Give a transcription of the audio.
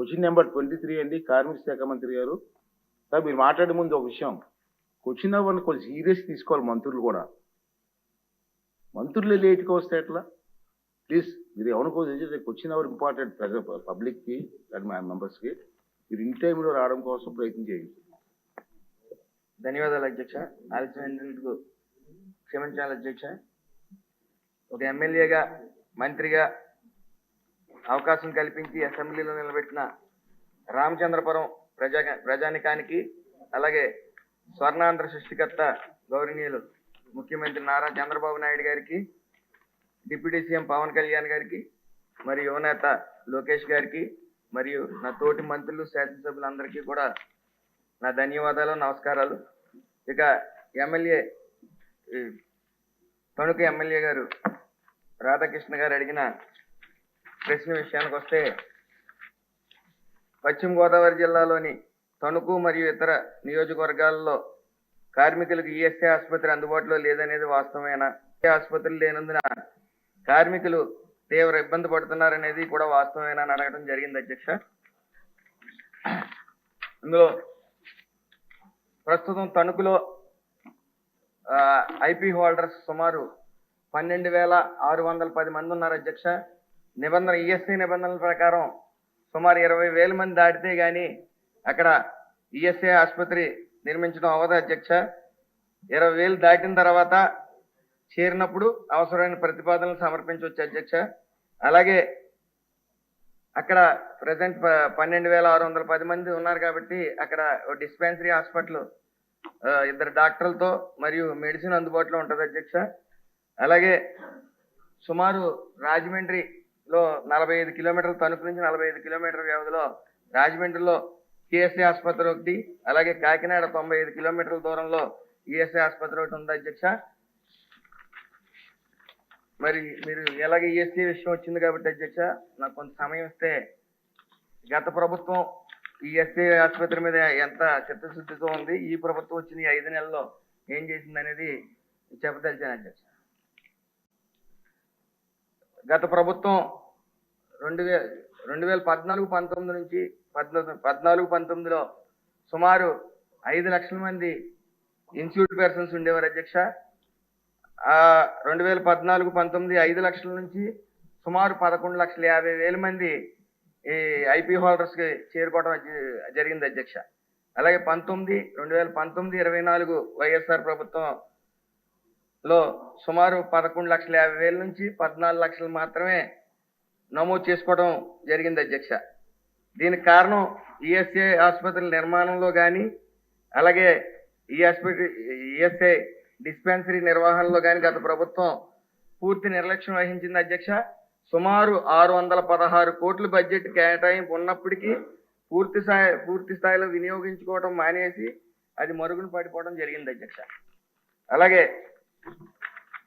Question number 23 అండి, కార్మిక శాఖ మంత్రి గారు. సార్ మీరు మాట్లాడే ముందు ఒక విషయం, క్వశ్చన్ నెంబర్ని కొంచెం సీరియస్ తీసుకోవాలి మంత్రులు కూడా. మంత్రులు లేట్గా వస్తే ఎట్లా? ప్లీజ్ మీరు ఎవరికో క్వశ్చన్ నెంబర్ ఇంపార్టెంట్ పబ్లిక్కి అండ్ మా మెంబర్స్కి. మీరు ఇన్ టైంలో రావడం కోసం ప్రయత్నం చేయండి. ధన్యవాదాలు అధ్యక్ష. ఆలస్యమైనందుకు క్షమించాలి అధ్యక్ష. ఒక ఎమ్మెల్యేగా మంత్రిగా అవకాశం కల్పించి అసెంబ్లీలో నిలబెట్టిన రామచంద్రపురం ప్రజానికానికి, అలాగే స్వర్ణాంధ్ర సృష్టికర్త గౌరవనీయులు ముఖ్యమంత్రి నారా చంద్రబాబు నాయుడు గారికి, డిప్యూటీ సీఎం పవన్ కళ్యాణ్ గారికి, మరియు యువనేత లోకేష్ గారికి, మరియు నా తోటి మంత్రులు శాసనసభ్యులందరికీ కూడా నా ధన్యవాదాలు, నమస్కారాలు. ఇక ఎమ్మెల్యే తణుకు ఎమ్మెల్యే గారు రాధాకృష్ణ గారు అడిగిన ప్రశ్న విషయానికి వస్తే, పశ్చిమ గోదావరి జిల్లాలోని తణుకు మరియు ఇతర నియోజకవర్గాల్లో కార్మికులకు ఈఎస్ఐ ఆసుపత్రి అందుబాటులో లేదనేది వాస్తవమేనా? ఆసుపత్రులు లేనందున కార్మికులు తీవ్ర ఇబ్బంది పడుతున్నారనేది కూడా వాస్తవమేనా అని అడగడం జరిగింది అధ్యక్ష. ఇందులో ప్రస్తుతం తణుకులో ఐపీ హోల్డర్స్ సుమారు 12,610 మంది ఉన్నారు అధ్యక్ష. ఈఎస్ఐ నిబంధనల ప్రకారం సుమారు 20,000 మంది దాటితే గాని అక్కడ ఈఎస్ఐ ఆసుపత్రి నిర్మించడం అవ్వదు అధ్యక్ష. 20,000 దాటిన తర్వాత చేరినప్పుడు అవసరమైన ప్రతిపాదనలు సమర్పించవచ్చు అధ్యక్ష. అలాగే అక్కడ ప్రజెంట్ 12,610 మంది ఉన్నారు కాబట్టి అక్కడ డిస్పెన్సరీ హాస్పిటల్ 2 డాక్టర్లతో మరియు మెడిసిన్ అందుబాటులో ఉంటుంది అధ్యక్ష. అలాగే సుమారు రాజమండ్రిలో 45 కిలోమీటర్ల, తణుకు నుంచి 45 కిలోమీటర్ల వ్యవధిలో రాజమండ్రిలో ఈఎస్ఐ ఆసుపత్రి ఒకటి, అలాగే కాకినాడ 95 కిలోమీటర్ల దూరంలో ఈఎస్ఐ ఆసుపత్రి ఒకటి ఉంది అధ్యక్ష. మరి మీరు ఎలాగ ఈఎస్ఐ విషయం వచ్చింది కాబట్టి అధ్యక్ష, నాకు కొంత సమయం ఇస్తే గత ప్రభుత్వం ఈఎస్ఐ ఆసుపత్రి మీద ఎంత చిత్తశుద్ధితో ఉంది, ఈ ప్రభుత్వం వచ్చిన ఈ 5 నెలల్లో ఏం చేసింది అనేది చెప్పదలిచాను అధ్యక్ష. గత ప్రభుత్వం 2014-19 నుంచి 14-19లో సుమారు 5 లక్షల మంది ఇన్స్టిట్యూట్ పర్సన్స్ ఉండేవారు అధ్యక్ష. 2014-19 5 లక్షల నుంచి సుమారు 11,50,000 మంది ఈ ఐపీ హోల్డర్స్కి చేరుకోవడం జరిగింది అధ్యక్ష. అలాగే 2019-24 వైఎస్ఆర్ ప్రభుత్వంలో సుమారు 11,50,000 నుంచి 14 లక్షలు మాత్రమే నమోదు చేసుకోవడం జరిగింది అధ్యక్ష. దీనికి కారణం ఈఎస్ఐ ఆసుపత్రుల నిర్మాణంలో కానీ, అలాగే ఈఎస్ఐ డిస్పెన్సరీ నిర్వహణలో కానీ గత ప్రభుత్వం పూర్తి నిర్లక్ష్యం వహించింది అధ్యక్ష. సుమారు 616 కోట్ల బడ్జెట్ కేటాయింపు ఉన్నప్పటికీ పూర్తి స్థాయిలో వినియోగించుకోవడం మానేసి అది మరుగున పడిపోవడం జరిగింది అధ్యక్ష. అలాగే